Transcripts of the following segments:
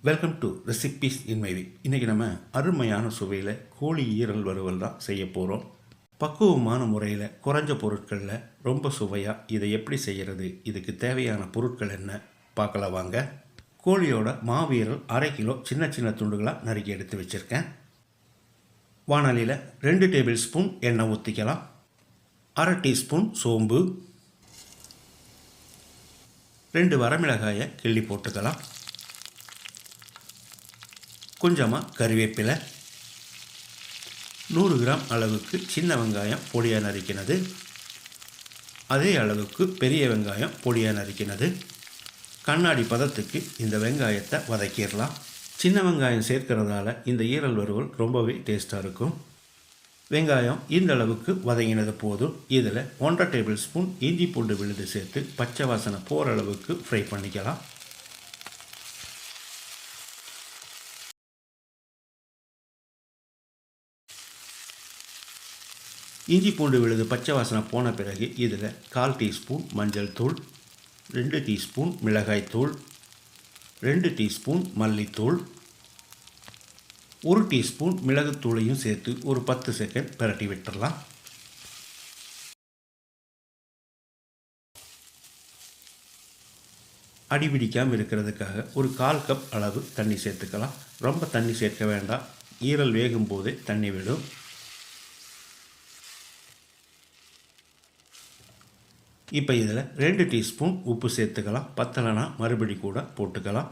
Welcome to recipes in my way. இன்றைக்கி நம்ம அருமையான சுவையில் கோழி ஈரல் வறுவல் தான் செய்ய போகிறோம். பக்குவமான முறையில் குறைஞ்ச பொருட்களில் ரொம்ப சுவையாக இதை எப்படி செய்கிறது, இதுக்கு தேவையான பொருட்கள் என்ன பார்க்கலாம் வாங்க. கோழியோட மாவீரல் 1/2 கிலோ சின்ன சின்ன துண்டுகளாக நறுக்கி எடுத்து வச்சுருக்கேன். வாணலியில் 2 டேபிள் ஸ்பூன் எண்ணெய் ஊற்றிக்கலாம். 1/2 டீஸ்பூன் சோம்பு, 2 வரமிளகாயை கிள்ளி போட்டுக்கலாம். கொஞ்சமாக கறிவேப்பிலை, 100 கிராம் அளவுக்கு சின்ன வெங்காயம் பொடியாக நறுக்கினது, அதே அளவுக்கு பெரிய வெங்காயம் பொடியாக நறுக்கினது. கண்ணாடி பதத்துக்கு இந்த வெங்காயத்தை வதக்கிடலாம். சின்ன வெங்காயம் சேர்க்கிறதால இந்த ஈரல் வறுவல் ரொம்பவே டேஸ்ட்டாக இருக்கும். வெங்காயம் இந்த அளவுக்கு வதங்கினது போதும். இதில் 1/2 டேபிள் ஸ்பூன் இஞ்சி பூண்டு விழுது சேர்த்து பச்சை வாசனை போகிற அளவுக்கு ஃப்ரை பண்ணிக்கலாம். இஞ்சி பூண்டு விழுது பச்சை வாசனை போன பிறகு இதில் 1/4 டீஸ்பூன் மஞ்சள் தூள், 2 டீஸ்பூன் மிளகாய் தூள், 2 டீஸ்பூன் மல்லித்தூள், 1 டீஸ்பூன் மிளகுத்தூளையும் சேர்த்து ஒரு 10 செகண்ட் பிரட்டி விட்டுடலாம். அடி பிடிக்காமல் இருக்கிறதுக்காக ஒரு 1/4 கப் அளவு தண்ணி சேர்த்துக்கலாம். ரொம்ப தண்ணி சேர்க்க வேண்டாம், ஈரல் வேகும் போதே தண்ணி விடும். இப்போ இதில் 2 டீஸ்பூன் உப்பு சேர்த்துக்கலாம். பத்தலைனா மறுபடி கூட போட்டுக்கலாம்.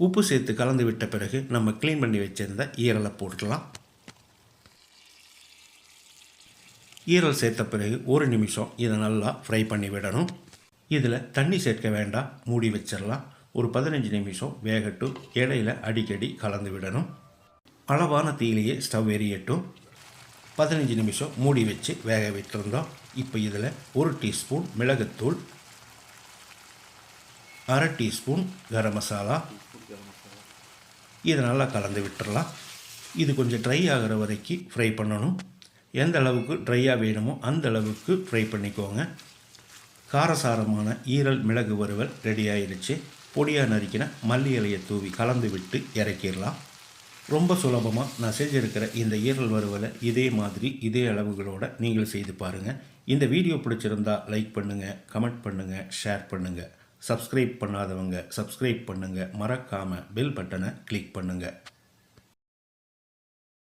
உப்பு சேர்த்து கலந்து விட்ட பிறகு நம்ம க்ளீன் பண்ணி வச்சிருந்த ஈரலை போட்டுக்கலாம். ஈரல் சேர்த்த பிறகு 1 நிமிஷம் இதை நல்லா ஃப்ரை பண்ணி விடணும். இதில் தண்ணி சேர்க்க வேண்டாம், மூடி வச்சிடலாம். ஒரு 15 நிமிஷம் வேகட்டும். இடையில அடிக்கடி கலந்து விடணும். அளவான தீயிலேயே ஸ்டவ் எரியட்டும். 15 நிமிஷம் மூடி வச்சு வேக விட்டுருந்தோம். இப்போ இதில் 1 டீஸ்பூன் மிளகுத்தூள், 1/2 டீஸ்பூன் கரம் மசாலா, இதை நல்லா கலந்து விட்டுடலாம். இது கொஞ்சம் ட்ரை ஆகிற வரைக்கும் ஃப்ரை பண்ணணும். எந்த அளவுக்கு ட்ரையாக வேணுமோ அந்த அளவுக்கு ஃப்ரை பண்ணிக்கோங்க. காரசாரமான ஈரல் மிளகு வறுவல் ரெடி ஆயிடுச்சு. பொடியாக நறுக்கின மல்லி இலையை தூவி கலந்து விட்டு இறக்கிடலாம். ரொம்ப சுலபமாக நான் செஞ்சுருக்கிற இந்த ஈரல் வறுவலை இதே மாதிரி இதே அளவுகளோடு நீங்கள் செய்து பாருங்கள். இந்த வீடியோ பிடிச்சிருந்தால் லைக் பண்ணுங்கள், கமெண்ட் பண்ணுங்கள், ஷேர் பண்ணுங்கள். சப்ஸ்கிரைப் பண்ணாதவங்க சப்ஸ்கிரைப் பண்ணுங்கள். மறக்காமல் பெல் பட்டனை கிளிக் பண்ணுங்கள்.